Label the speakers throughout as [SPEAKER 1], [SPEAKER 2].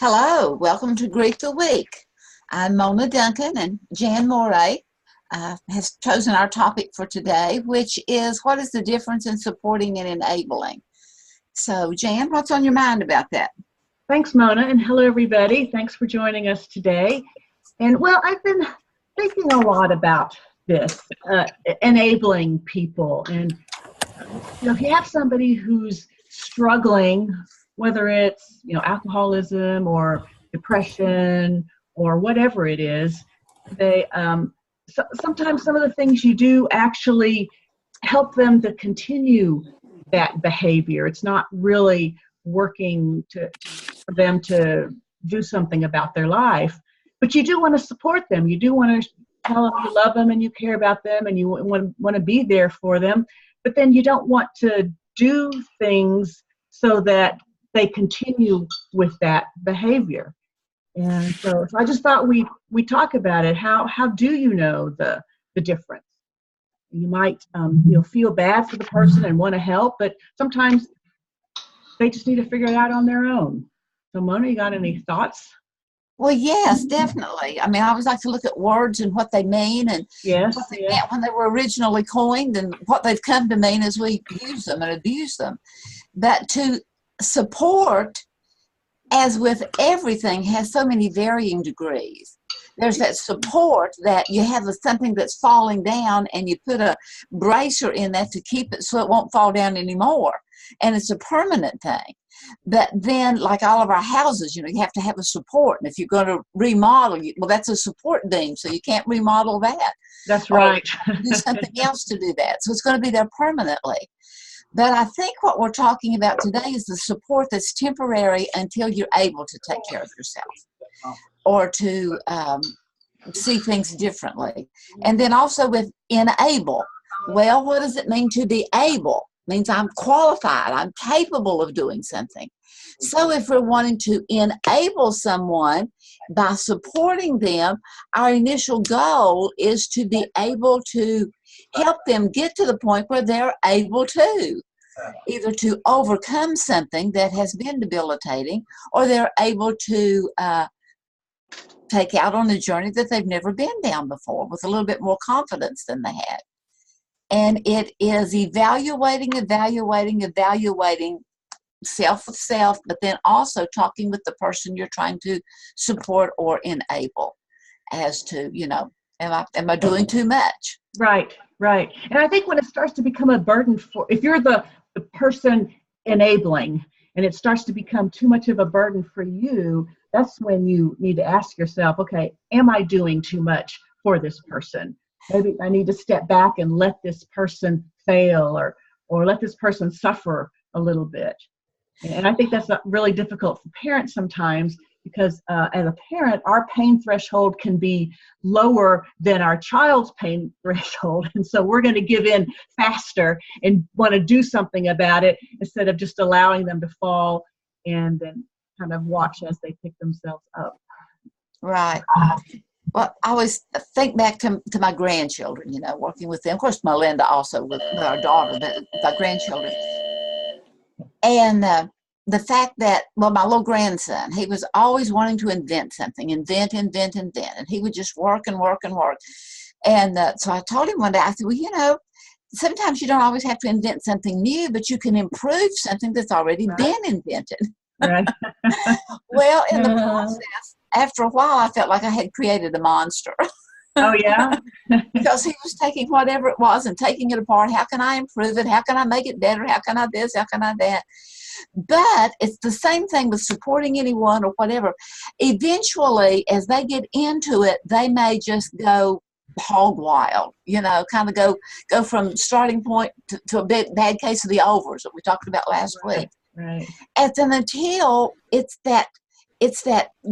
[SPEAKER 1] Hello, welcome to Greet the Week. I'm Mona Duncan, and Jan Moray has chosen our topic for today, which is what is the difference in supporting and enabling? So, Jan, what's on your mind about that?
[SPEAKER 2] Thanks, Mona, and hello, everybody. Thanks for joining us today. And well, I've been thinking a lot about this, enabling people. And if you have somebody who's struggling, whether it's alcoholism or depression or whatever it is, they sometimes some of the things you do actually help them to continue that behavior. It's not really working for them to do something about their life, but you do want to support them. You do want to tell them you love them and you care about them and you want to be there for them, but then you don't want to do things so that they continue with that behavior. And so I just thought we talk about it. How do you know the difference? You might feel bad for the person and want to help, but sometimes they just need to figure it out on their own. So Mona, you got any thoughts?
[SPEAKER 1] Well, yes, definitely. I mean, I always like to look at words and what they mean and what they meant when they were originally coined and what they've come to mean as we use them and abuse them. But to support, as with everything, has so many varying degrees. There's that support that you have something that's falling down and you put a bracer in that to keep it so it won't fall down anymore. And it's a permanent thing. But then, like all of our houses, you have to have a support. And if you're going to remodel, well, that's a support beam, so you can't remodel that.
[SPEAKER 2] That's right.
[SPEAKER 1] Do something else to do that. So it's going to be there permanently. But I think what we're talking about today is the support that's temporary until you're able to take care of yourself or to see things differently. And then also with enable. Well, what does it mean to be able? It means I'm qualified, I'm capable of doing something. So if we're wanting to enable someone by supporting them, our initial goal is to be able to help them get to the point where they're able to, either to overcome something that has been debilitating, or they're able to take out on a journey that they've never been down before with a little bit more confidence than they had. And it is evaluating self with self, but then also talking with the person you're trying to support or enable as to, am I doing too much?
[SPEAKER 2] Right. And I think when it starts to become a burden if you're the person enabling and it starts to become too much of a burden for you, that's when you need to ask yourself, okay, am I doing too much for this person? Maybe I need to step back and let this person fail or let this person suffer a little bit. And I think that's really difficult for parents sometimes because as a parent, our pain threshold can be lower than our child's pain threshold. And so we're going to give in faster and want to do something about it instead of just allowing them to fall and then kind of watch as they pick themselves up.
[SPEAKER 1] Right. Well, I always think back to my grandchildren, working with them. Of course, Melinda also with our daughter, but my grandchildren. And the fact that, my little grandson, he was always wanting to invent something, invent. And he would just work and work and work. And so I told him one day, I said, well, sometimes you don't always have to invent something new, but you can improve something that's already been invented.
[SPEAKER 2] Right.
[SPEAKER 1] Well, in the process, after a while, I felt like I had created a monster.
[SPEAKER 2] Oh, yeah?
[SPEAKER 1] Because he was taking whatever it was and taking it apart. How can I improve it? How can I make it better? How can I this? How can I that? But it's the same thing with supporting anyone or whatever. Eventually, as they get into it, they may just go hog wild, kind of go from starting point to a bad case of the overs that we talked about last week.
[SPEAKER 2] Right.
[SPEAKER 1] And then until it's that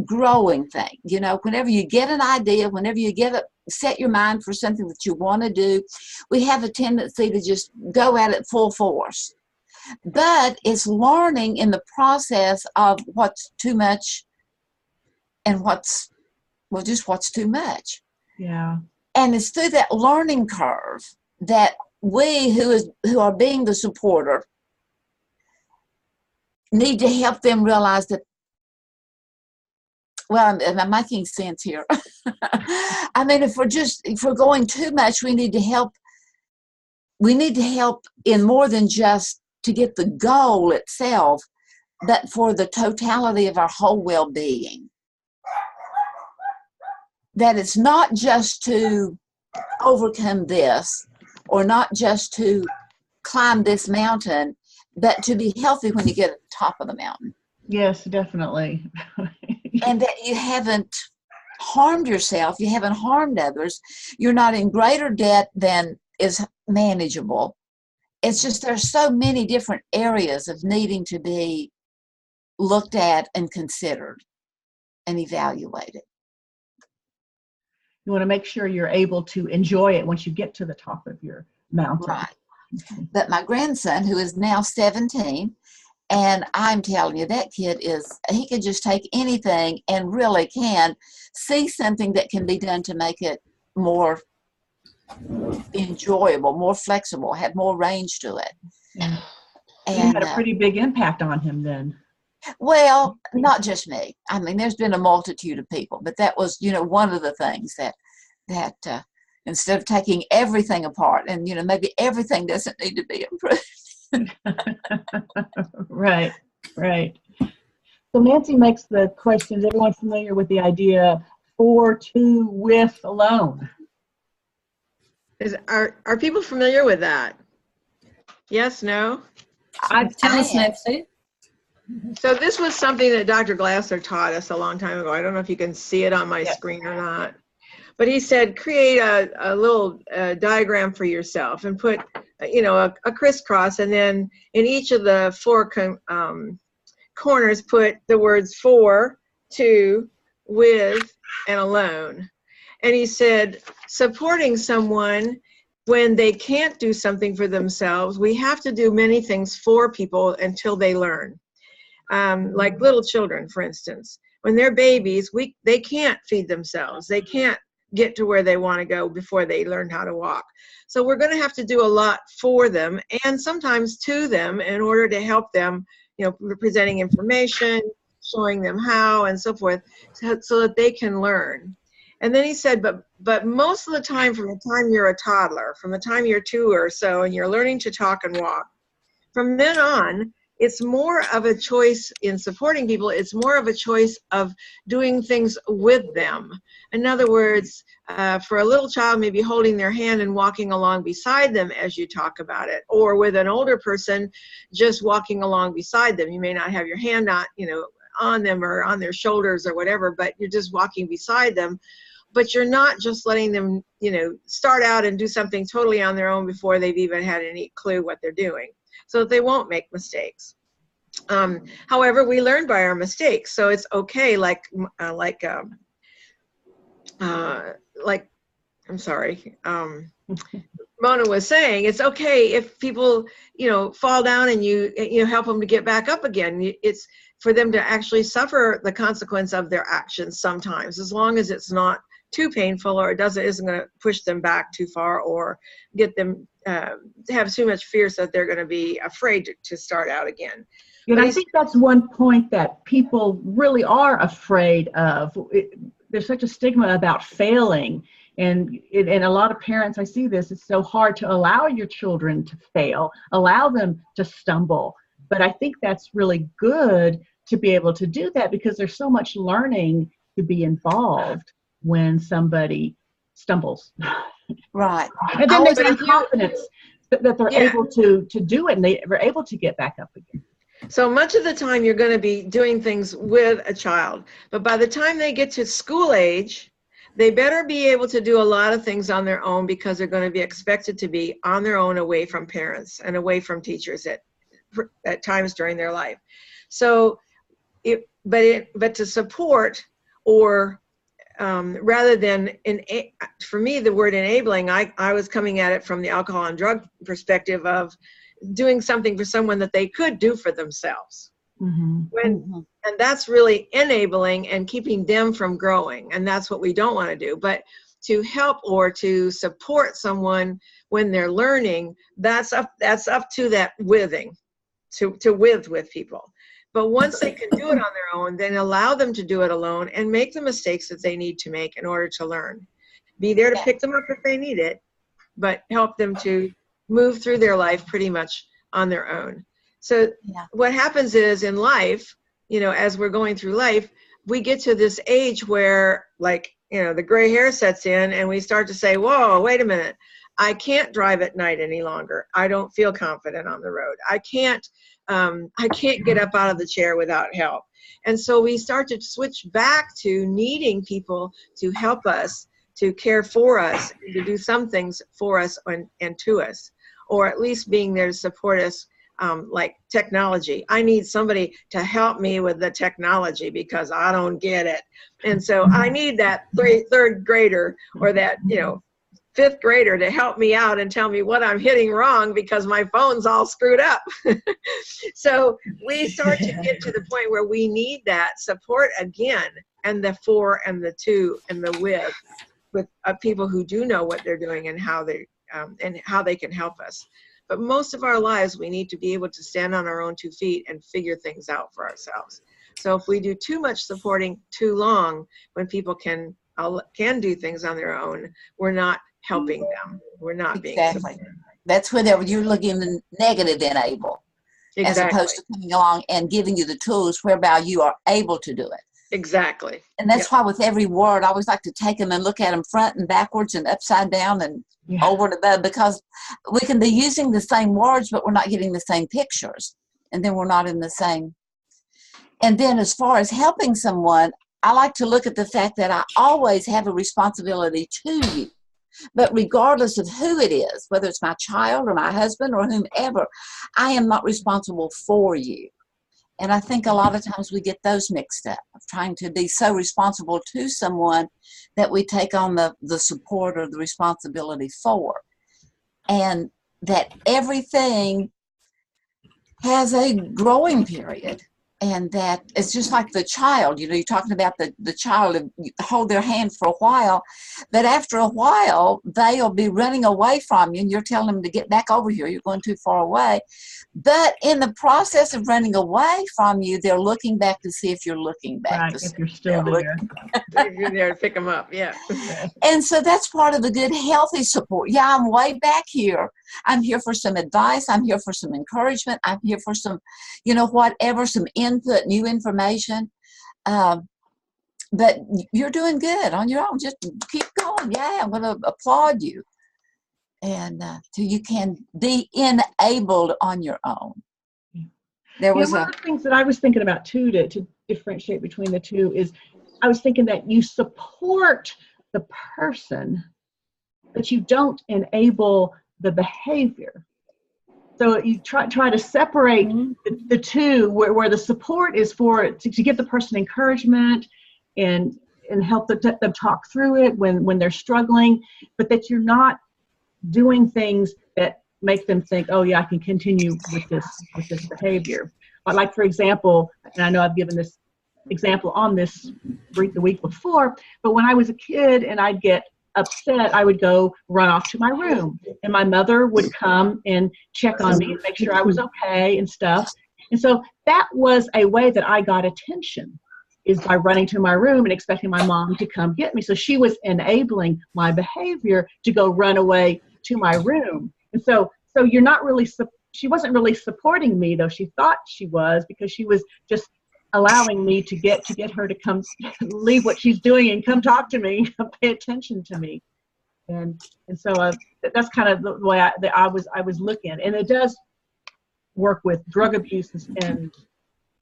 [SPEAKER 1] growing thing, whenever you get an idea, whenever you set your mind for something that you want to do, we have a tendency to just go at it full force. But it's learning in the process of what's too much and what's too much.
[SPEAKER 2] Yeah.
[SPEAKER 1] And it's through that learning curve that we who are being the supporter need to help them realize that well, am I making sense here? I mean, if we're going too much, we need to help. We need to help in more than just to get the goal itself, but for the totality of our whole well-being. That it's not just to overcome this, or not just to climb this mountain, but to be healthy when you get at the top of the mountain.
[SPEAKER 2] Yes, definitely.
[SPEAKER 1] And that you haven't harmed yourself, you haven't harmed others, you're not in greater debt than is manageable. It's just there's so many different areas of needing to be looked at and considered and evaluated.
[SPEAKER 2] You want to make sure you're able to enjoy it once you get to the top of your mountain.
[SPEAKER 1] Right. But my grandson, who is now 17, and I'm telling you, that kid he can just take anything and really can see something that can be done to make it more enjoyable, more flexible, have more range to it.
[SPEAKER 2] Yeah.
[SPEAKER 1] And
[SPEAKER 2] you had a pretty big impact on him then.
[SPEAKER 1] Well, not just me. I mean, there's been a multitude of people, but that was, one of the things that instead of taking everything apart, and maybe everything doesn't need to be improved.
[SPEAKER 2] Right. So Nancy makes the question, is everyone familiar with the idea for, to, with, alone?
[SPEAKER 3] Are people familiar with that? Yes, no?
[SPEAKER 4] Tell us, Nancy.
[SPEAKER 3] So this was something that Dr. Glasser taught us a long time ago. I don't know if you can see it on my screen or not. But he said, create a little diagram for yourself and put, a crisscross, and then in each of the four corners put the words for, to, with, and alone. And he said, supporting someone when they can't do something for themselves, we have to do many things for people until they learn. Like little children, for instance. When they're babies, they can't feed themselves. They can't get to where they want to go before they learn how to walk. So we're going to have to do a lot for them and sometimes to them in order to help them, presenting information, showing them how, and so forth, so that they can learn. And then he said, but most of the time, from the time you're a toddler, from the time you're 2 or so, and you're learning to talk and walk, from then on, it's more of a choice in supporting people. It's more of a choice of doing things with them. In other words, for a little child, maybe holding their hand and walking along beside them as you talk about it, or with an older person, just walking along beside them. You may not have your hand on them or on their shoulders or whatever, but you're just walking beside them. But you're not just letting them, start out and do something totally on their own before they've even had any clue what they're doing, so that they won't make mistakes. However, we learn by our mistakes, so it's okay. Mona was saying, it's okay if people, fall down and you help them to get back up again. It's for them to actually suffer the consequence of their actions sometimes, as long as it's not too painful, or isn't going to push them back too far, or get them to have too much fear so that they're going to be afraid to start out again.
[SPEAKER 2] And I think that's one point that people really are afraid of. There's such a stigma about failing, and a lot of parents, I see this, it's so hard to allow your children to fail, allow them to stumble. But I think that's really good to be able to do that, because there's so much learning to be involved when somebody stumbles.
[SPEAKER 1] Right.
[SPEAKER 2] And then they have confidence that they're able to do it, and they're able to get back up again.
[SPEAKER 3] So much of the time you're going to be doing things with a child, but by the time they get to school age, they better be able to do a lot of things on their own, because they're going to be expected to be on their own, away from parents and away from teachers at times during their life. So, but to support, or rather than, for me, the word enabling, I was coming at it from the alcohol and drug perspective of doing something for someone that they could do for themselves.
[SPEAKER 2] Mm-hmm.
[SPEAKER 3] And that's really enabling and keeping them from growing. And that's what we don't want to do. But to help or to support someone when they're learning, that's up to that withing, to with people. But once they can do it on their own, then allow them to do it alone and make the mistakes that they need to make in order to learn. Be there to pick them up if they need it, but help them to move through their life pretty much on their own. So what happens is in life, as we're going through life, we get to this age where, like, the gray hair sets in and we start to say, whoa, wait a minute. I can't drive at night any longer. I don't feel confident on the road. I can't get up out of the chair without help. And so we start to switch back to needing people to help us, to care for us, to do some things for us and to us, or at least being there to support us, like technology. I need somebody to help me with the technology because I don't get it. And so I need that third grader or that, fifth grader to help me out and tell me what I'm hitting wrong because my phone's all screwed up. So we start to get to the point where we need that support again, and the for and the to and the with people who do know what they're doing and how they can help us. But most of our lives, we need to be able to stand on our own 2 feet and figure things out for ourselves. So if we do too much supporting too long, when people can do things on their own, we're not helping them. We're not being supportive.
[SPEAKER 1] That's whenever you're looking the negative enable, as opposed to coming along and giving you the tools whereby you are able to do it.
[SPEAKER 3] Exactly.
[SPEAKER 1] And that's why with every word, I always like to take them and look at them front and backwards and upside down and over and above, because we can be using the same words, but we're not getting the same pictures. And then we're not in the same. And then as far as helping someone, I like to look at the fact that I always have a responsibility to you. But regardless of who it is, whether it's my child or my husband or whomever, I am not responsible for you. And I think a lot of times we get those mixed up, of trying to be so responsible to someone that we take on the support or the responsibility for. And that everything has a growing period. And that it's just like the child, you're talking about the child, you hold their hand for a while, but after a while, they'll be running away from you and you're telling them to get back over here, you're going too far away. But in the process of running away from you, they're looking back to see if you're looking back.
[SPEAKER 2] Right, if you're still there.
[SPEAKER 3] You're there to pick them up, yeah.
[SPEAKER 1] And so that's part of a good, healthy support. Yeah, I'm way back here. I'm here for some advice. I'm here for some encouragement. I'm here for some, whatever, some input, new information. But you're doing good on your own. Just keep going. Yeah, I'm going to applaud you. And so you can be enabled on your own. There was
[SPEAKER 2] one of the things that I was thinking about too, to differentiate between the two, is I was thinking that you support the person, but you don't enable the behavior. So you try to separate the two, where the support is to give the person encouragement and help them talk through it when they're struggling, but that you're not doing things that make them think, oh yeah, I can continue with this behavior. But like, for example, and I know I've given this example on this the week before, but when I was a kid and I'd get upset, I would go run off to my room, and my mother would come and check on me and make sure I was okay and stuff. And so that was a way that I got attention, is by running to my room and expecting my mom to come get me. So she was enabling my behavior to go run away to my room. And so you're not really, she wasn't really supporting me, though she thought she was, because she was just allowing me to get her to come leave what she's doing and come talk to me, pay attention to me. And so that's kind of the way I was looking. And it does work with drug abuse and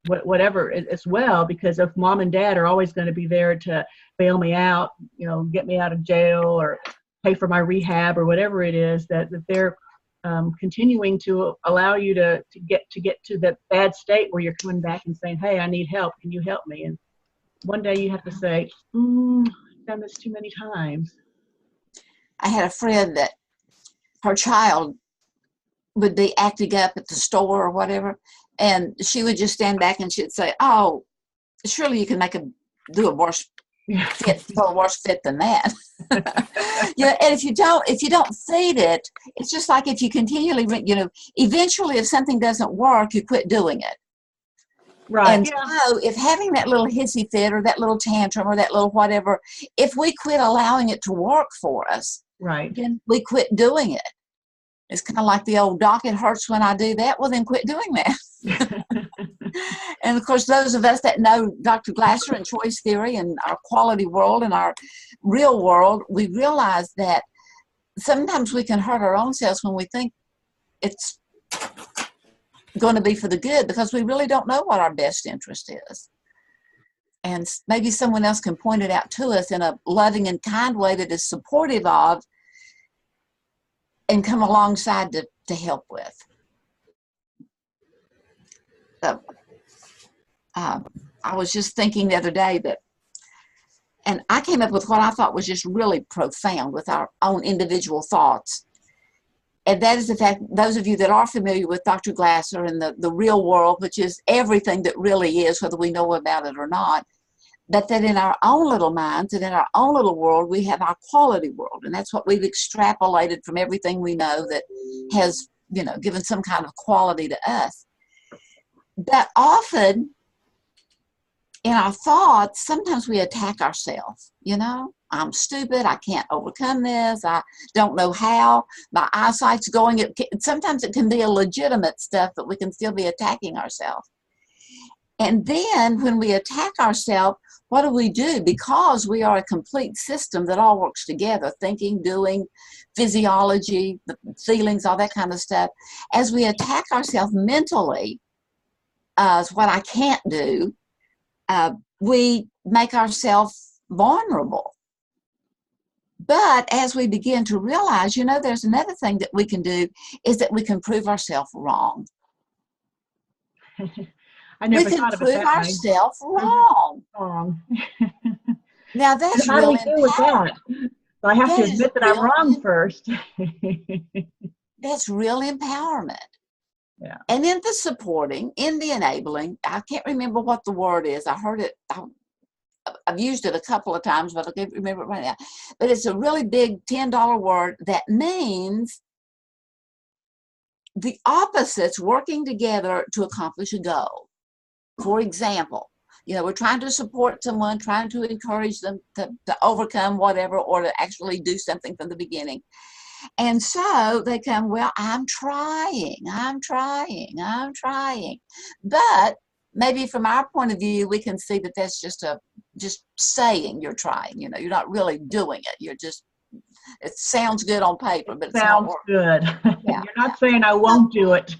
[SPEAKER 2] whatever as well, because if mom and dad are always going to be there to bail me out, get me out of jail or pay for my rehab or whatever it is, that they're continuing to allow you to get to that bad state where you're coming back and saying, hey, I need help. Can you help me? And one day you have to say, I've done this too many times.
[SPEAKER 1] I had a friend that her child would be acting up at the store or whatever, and she would just stand back and she'd say, oh, surely you can do a worse fit than that. And if you don't feed it, it's just like if you continually, eventually if something doesn't work, you quit doing it.
[SPEAKER 2] Right.
[SPEAKER 1] And so if having that little hissy fit or that little tantrum or that little whatever, if we quit allowing it to work for us,
[SPEAKER 2] Right.
[SPEAKER 1] then we quit doing it. It's kind of like the old doc, it hurts when I do that. Well, then quit doing that. And of course, those of us that know Dr. Glasser and choice theory and our quality world and our real world, we realize that sometimes we can hurt our own selves when we think it's going to be for the good, because we really don't know what our best interest is. And maybe someone else can point it out to us in a loving and kind way that is supportive of and come alongside to help with. So, I was just thinking the other day that, and I came up with what I thought was just really profound with our own individual thoughts. And that is the fact, those of you that are familiar with Dr. Glasser and the real world, which is everything that really is, whether we know about it or not, that in our own little minds and in our own little world, we have our quality world. And that's what we've extrapolated from everything we know that has, given some kind of quality to us. But often in our thoughts, sometimes we attack ourselves, I'm stupid, I can't overcome this, I don't know how, my eyesight's going. Sometimes it can be a legitimate stuff, but we can still be attacking ourselves. And then when we attack ourselves, what do? Because we are a complete system that all works together, thinking, doing, physiology, the feelings, all that kind of stuff. As we attack ourselves mentally, what I can't do, we make ourselves vulnerable. But as we begin to realize, there's another thing that we can do is that we can prove ourselves wrong.
[SPEAKER 2] I never
[SPEAKER 1] we can
[SPEAKER 2] thought of
[SPEAKER 1] prove
[SPEAKER 2] it that
[SPEAKER 1] ourselves wrong.
[SPEAKER 2] Wrong.
[SPEAKER 1] Now that's
[SPEAKER 2] How do
[SPEAKER 1] real
[SPEAKER 2] we do with that? I have to admit that I'm wrong first.
[SPEAKER 1] That's real empowerment.
[SPEAKER 2] Yeah.
[SPEAKER 1] And in the supporting, in the enabling, I can't remember what the word is. I heard it. I've used it a couple of times, but I can't remember it right now. But it's a really big $10 word that means the opposites working together to accomplish a goal. For example, we're trying to support someone, trying to encourage them to overcome whatever, or to actually do something from the beginning. And so they come, well, I'm trying. But maybe from our point of view, we can see that that's just saying you're trying. You're not really doing it. It sounds good on paper, but it's not working.
[SPEAKER 2] Good.
[SPEAKER 1] Yeah.
[SPEAKER 2] You're not saying I won't do it.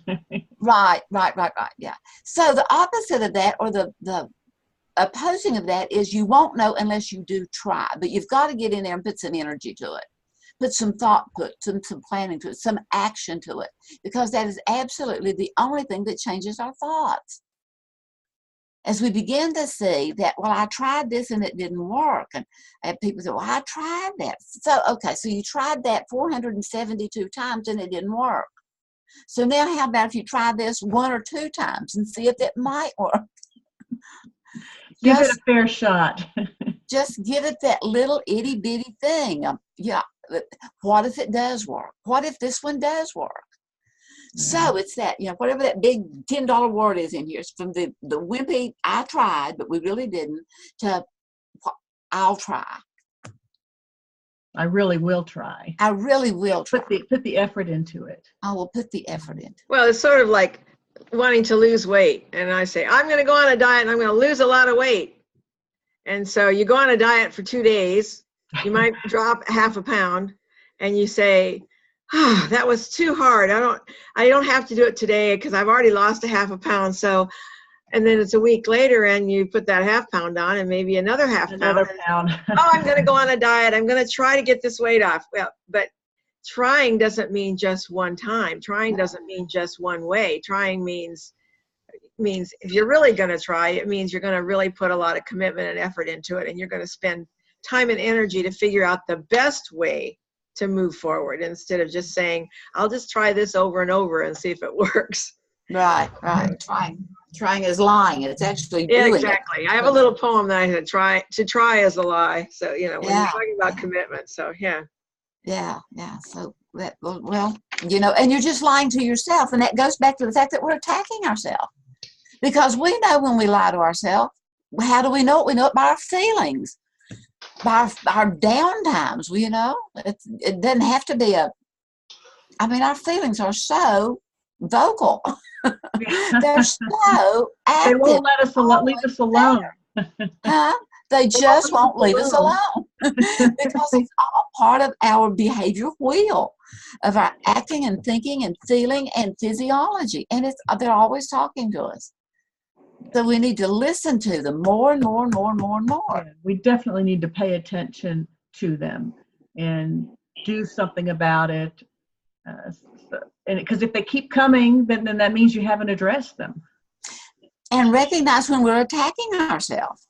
[SPEAKER 1] Right. Yeah. So the opposite of that, or the opposing of that, is you won't know unless you do try. But you've got to get in there and put some energy to it. Put some thought, some planning to it, some action to it, because that is absolutely the only thing that changes our thoughts. As we begin to see that, well, I tried this and it didn't work. And people say, well, I tried that. So, okay, so you tried that 472 times and it didn't work. So now how about if you try this 1 or 2 times and see if it might work?
[SPEAKER 2] Give it a fair shot.
[SPEAKER 1] Just give it that little itty bitty thing. What if it does work? What if this one does work? Yeah. So it's that, whatever that big $10 word is in here, it's from the wimpy, I tried, but we really didn't, to I'll try.
[SPEAKER 2] I really will try.
[SPEAKER 1] I really will try.
[SPEAKER 2] Put the effort into it.
[SPEAKER 1] I will put the effort into it.
[SPEAKER 3] Well, it's sort of like wanting to lose weight. And I say, I'm going to go on a diet and I'm going to lose a lot of weight. And so you go on a diet for 2 days, you might drop half a pound, and you say, that was too hard. I don't have to do it today because I've already lost a half a pound. So, and then it's a week later and you put that half pound on and maybe another pound. I'm going to go on a diet. I'm going to try to get this weight off. Well, but trying doesn't mean just one time. Trying doesn't mean just one way. Trying means if you're really going to try, it means you're going to really put a lot of commitment and effort into it, and you're going to spend time and energy to figure out the best way to move forward, instead of just saying, I'll just try this over and over and see if it works.
[SPEAKER 1] Right. Trying is lying. It's actually doing
[SPEAKER 3] exactly. I have a little poem that I said, try is a lie. So, when you're talking about commitment. So, yeah.
[SPEAKER 1] So that, well, and you're just lying to yourself. And that goes back to the fact that we're attacking ourselves. Because we know when we lie to ourselves. How do we know it? We know it by our feelings, by our down times. You know, it doesn't have to be our feelings are so vocal. They're so active.
[SPEAKER 2] They won't leave us alone.
[SPEAKER 1] Huh? They just won't leave us alone because it's all part of our behavior wheel of our acting and thinking and feeling and physiology. And they're always talking to us. So we need to listen to them more and more and more and more and more.
[SPEAKER 2] Yeah, we definitely need to pay attention to them and do something about it. Because if they keep coming, then that means you haven't addressed them.
[SPEAKER 1] And recognize when we're attacking ourselves.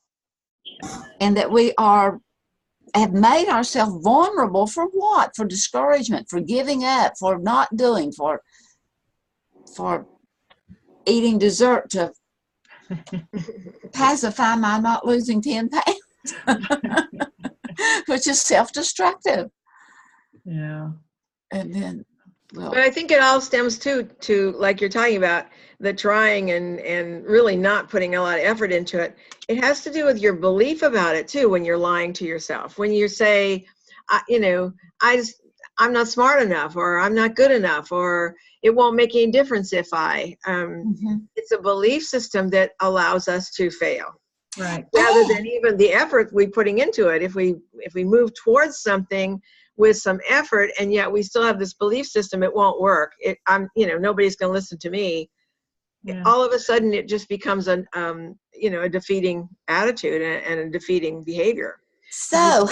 [SPEAKER 1] And that we have made ourselves vulnerable for what? For discouragement, for giving up, for not doing, for eating dessert to pacify my not losing 10 pounds, which is self-destructive.
[SPEAKER 2] Yeah.
[SPEAKER 1] And then,
[SPEAKER 3] but I think it all stems to like you're talking about, the trying and really not putting a lot of effort into it. It has to do with your belief about it too. When you're lying to yourself, when you say, I'm not smart enough, or I'm not good enough, or it won't make any difference if I. It's a belief system that allows us to fail.
[SPEAKER 2] Right.
[SPEAKER 3] Rather than even the effort we're putting into it. If we move towards something with some effort, and yet we still have this belief system, it won't work. Nobody's going to listen to me. Yeah. All of a sudden, it just becomes a defeating attitude and a defeating behavior.
[SPEAKER 1] So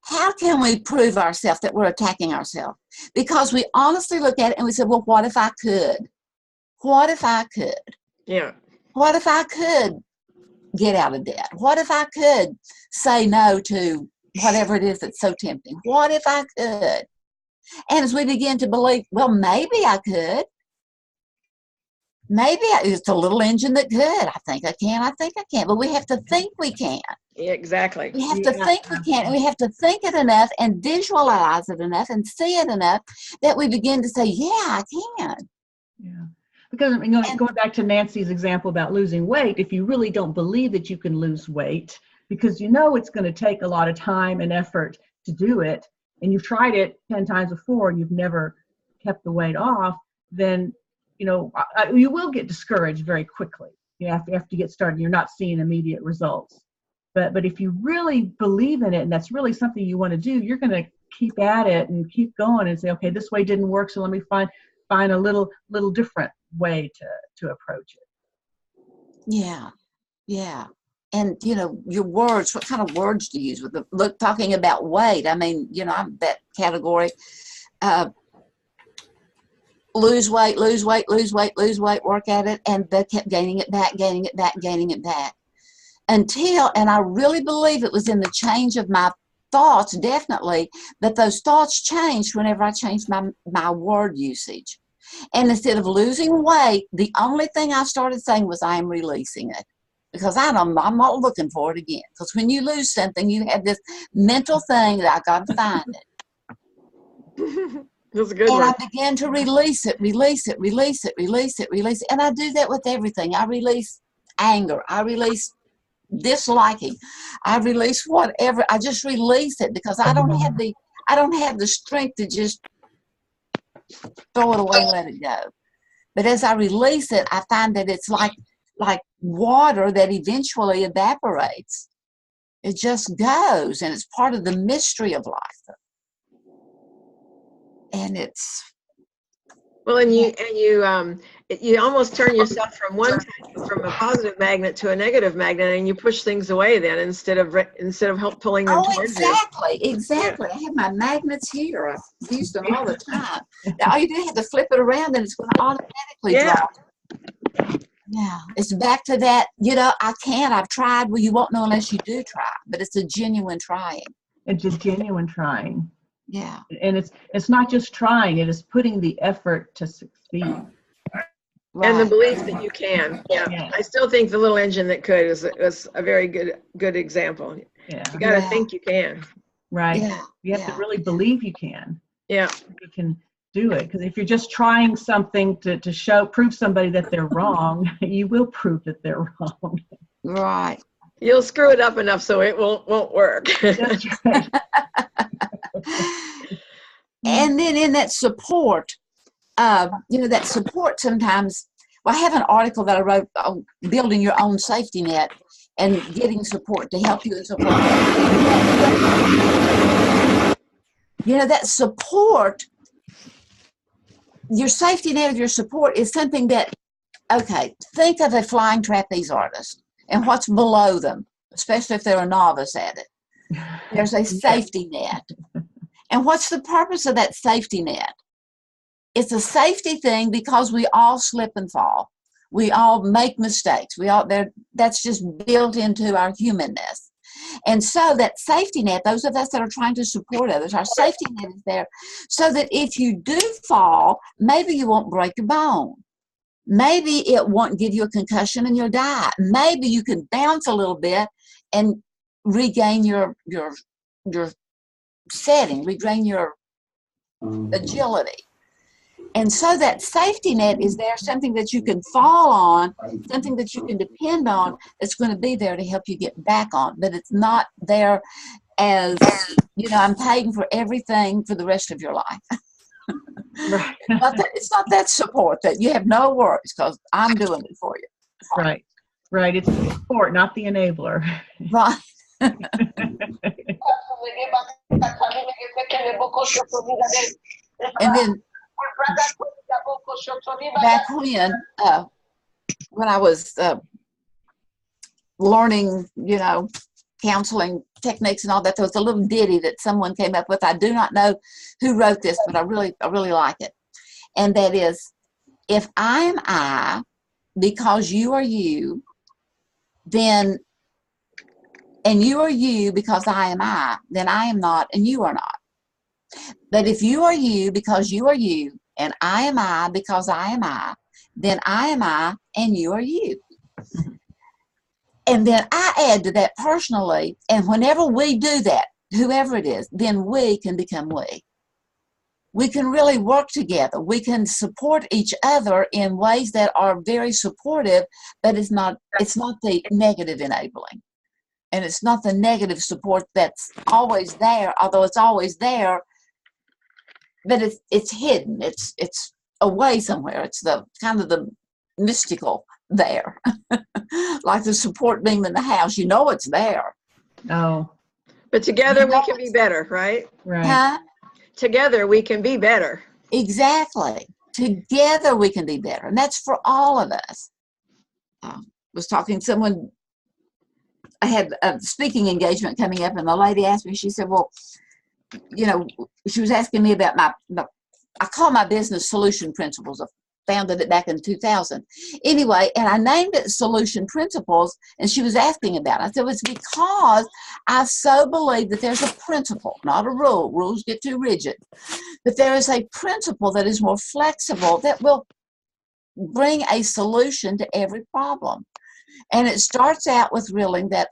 [SPEAKER 1] how can we prove ourselves that we're attacking ourselves? Because we honestly look at it and we say, well, what if I could? What if I could?
[SPEAKER 3] Yeah.
[SPEAKER 1] What if I could get out of debt? What if I could say no to whatever it is that's so tempting? What if I could? And as we begin to believe, well, maybe I could. Maybe it's a little engine that could. I think I can. I think I can. But we have to think we can.
[SPEAKER 3] Yeah, exactly.
[SPEAKER 1] We have to think we can. And we have to think it enough and visualize it enough and see it enough that we begin to say, yeah, I can.
[SPEAKER 2] Yeah. Because going back to Nancy's example about losing weight, if you really don't believe that you can lose weight, because it's going to take a lot of time and effort to do it, and you've tried it 10 times before and you've never kept the weight off, then you will get discouraged very quickly. After you get started, you're not seeing immediate results. But if you really believe in it and that's really something you want to do, you're going to keep at it and keep going and say, okay, this way didn't work, so let me find a little different way to approach it.
[SPEAKER 1] Yeah. And your words, what kind of words do you use with talking about weight? I'm that category. Lose weight, work at it, and they kept gaining it back. Until, and I really believe it was in the change of my thoughts, definitely, but those thoughts changed whenever I changed my word usage. And instead of losing weight, the only thing I started saying was, I am releasing it. Because I'm not looking for it again. Because when you lose something, you have this mental thing that I got to find it.
[SPEAKER 3] That's a good
[SPEAKER 1] one.
[SPEAKER 3] I
[SPEAKER 1] began to release it. And I do that with everything. I release anger. I release disliking. I release whatever. I just release it because I don't have the strength to just throw it away and let it go. But as I release it, I find that it's like water that eventually evaporates. It just goes, and it's part of the mystery of life. And it's
[SPEAKER 3] and you almost turn yourself from a positive magnet to a negative magnet, and you push things away then instead of help pulling them towards you.
[SPEAKER 1] Exactly. Yeah. I have my magnets here. I've used them all the time. All you do is have to flip it around, and it's going to automatically draw. Yeah, it's back to that. I've tried. Well, you won't know unless you do try. But it's a genuine trying.
[SPEAKER 2] It's a genuine trying.
[SPEAKER 1] Yeah.
[SPEAKER 2] And it's not just trying, it is putting the effort to succeed.
[SPEAKER 1] Right.
[SPEAKER 3] And the belief that you can. Yeah. I still think the little engine that could was a very good example.
[SPEAKER 2] Yeah.
[SPEAKER 3] You got to think you can.
[SPEAKER 2] Right. Yeah. You have to really believe you can.
[SPEAKER 3] Yeah.
[SPEAKER 2] You can do it. Because if you're just trying something to prove somebody that they're wrong, you will prove that they're wrong.
[SPEAKER 1] Right.
[SPEAKER 3] You'll screw it up enough so it won't work.
[SPEAKER 2] That's right.
[SPEAKER 1] And then in that support, that support sometimes, well, I have an article that I wrote on building your own safety net and getting support to help you and so forth. That support, your safety net of your support is something that, okay, think of a flying trapeze artist and what's below them, especially if they're a novice at it. There's a safety net. And what's the purpose of that safety net? It's a safety thing because we all slip and fall. We all make mistakes. That's just built into our humanness. And so that safety net, those of us that are trying to support others, our safety net is there so that if you do fall, maybe you won't break a bone. Maybe it won't give you a concussion and you'll die. Maybe you can bounce a little bit and regain your setting, regain your agility. And so that safety net is there, something that you can fall on, something that you can depend on, that's going to be there to help you get back on. But it's not there as, I'm paying for everything for the rest of your life.
[SPEAKER 2] Right.
[SPEAKER 1] It's not that support that you have no worries because I'm doing it for you.
[SPEAKER 2] Right. Right. It's the support, not the enabler.
[SPEAKER 1] Right. And then back when I was learning, counseling techniques and all that, there was a little ditty that someone came up with. I do not know who wrote this, but I really like it. And that is, if I am I because you are you, then, and you are you because I am I, then I am not and you are not. But if you are you because you are you, and I am I because I am I, then I am I and you are you. And then I add to that personally, and whenever we do that, whoever it is, then we can become we. We can really work together. We can support each other in ways that are very supportive, but it's not the negative enabling. And it's not the negative support that's always there, although it's always there, but it's hidden. It's away somewhere. It's the kind of the mystical there. Like the support beam in the house, it's there.
[SPEAKER 2] Oh.
[SPEAKER 3] But together we can be better, right?
[SPEAKER 2] Right.
[SPEAKER 1] Huh?
[SPEAKER 3] Together we can be better.
[SPEAKER 1] Exactly. Together we can be better. And that's for all of us. Was talking to someone, I had a speaking engagement coming up, and the lady asked me, she said, well, she was asking me about I call my business Solution Principles. I founded it back in 2000. Anyway, and I named it Solution Principles, and she was asking about it. I said, well, it's because I so believe that there's a principle, not a rule. Rules get too rigid. But there is a principle that is more flexible that will bring a solution to every problem. And it starts out with realizing that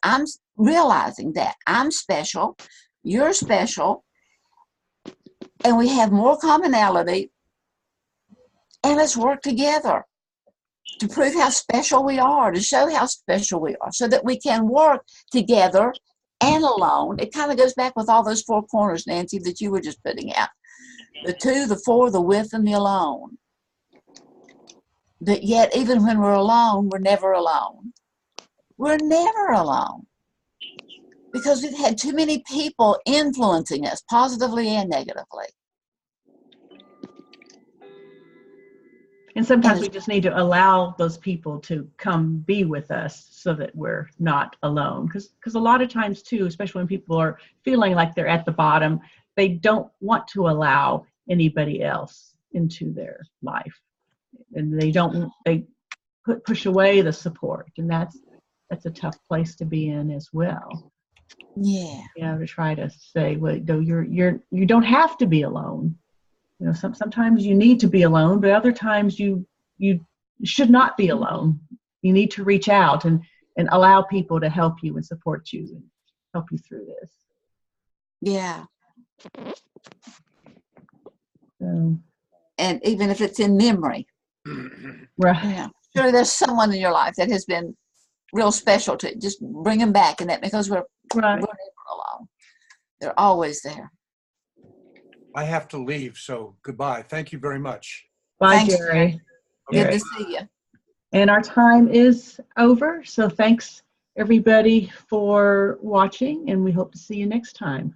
[SPEAKER 1] I'm special, you're special, and we have more commonality, and let's work together to prove how special we are, to show how special we are, so that we can work together and alone. It kind of goes back with all those four corners, Nancy, that you were just putting out. The two, the four, the with, and the alone. But yet, even when we're alone, we're never alone. We're never alone. Because we've had too many people influencing us, positively and negatively.
[SPEAKER 2] And sometimes we just need to allow those people to come be with us so that we're not alone. Because a lot of times too, especially when people are feeling like they're at the bottom, they don't want to allow anybody else into their life. And they push away the support. And that's a tough place to be in as well.
[SPEAKER 1] Yeah.
[SPEAKER 2] To try to say, well, you don't have to be alone. Sometimes you need to be alone, but other times you should not be alone. You need to reach out and allow people to help you and support you and help you through this.
[SPEAKER 1] Yeah.
[SPEAKER 2] So,
[SPEAKER 1] and even if it's in memory.
[SPEAKER 2] Right.
[SPEAKER 1] Yeah. Surely there's someone in your life that has been real special to you. Just bring them back, and that because we're
[SPEAKER 2] Right.
[SPEAKER 1] never alone. They're always there.
[SPEAKER 5] I have to leave, so goodbye. Thank you very much.
[SPEAKER 2] Bye,
[SPEAKER 1] Thanks,
[SPEAKER 2] Jerry.
[SPEAKER 1] Good
[SPEAKER 5] Okay.
[SPEAKER 1] to see you.
[SPEAKER 2] And our time is over. So thanks everybody for watching, and we hope to see you next time.